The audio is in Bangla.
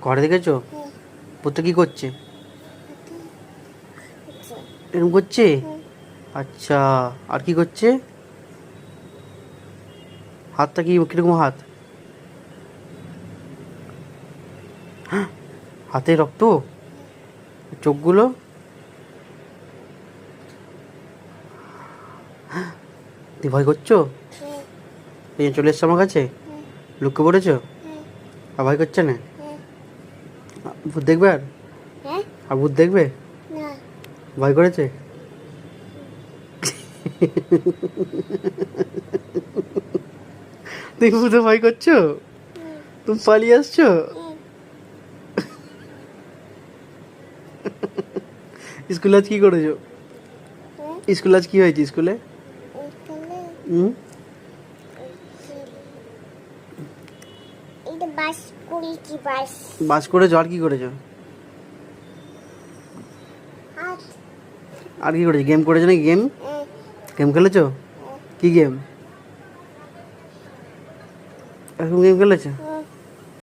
ঘরে দেখেছো? ভূতটা কি করছে? এরকম করছে? আচ্ছা, আর কি করছে? হাতটা কি কিরকম হাত? হাতে রক্ত? চোখগুলো? তুই ভয় করছো? এই চলে এসছো আমার কাছে, লুকিয়ে পড়েছো, আর ভয় করছে না? ভূত দেখবে? আর ভূত দেখবে? ভয় করেছে? তুমি ভূতে ভয় করছো? তুমি পালিয়ে আসছো? স্কুলে আজ কি করেছো? স্কুলে আজ কি হয়েছে স্কুলে? বাস করেছো, আর কি করেছো? আর কি করেছো? গেম করেছো নাকি? গেম গেম খেলেছো? কি গেম? এখন গেম খেলেছো?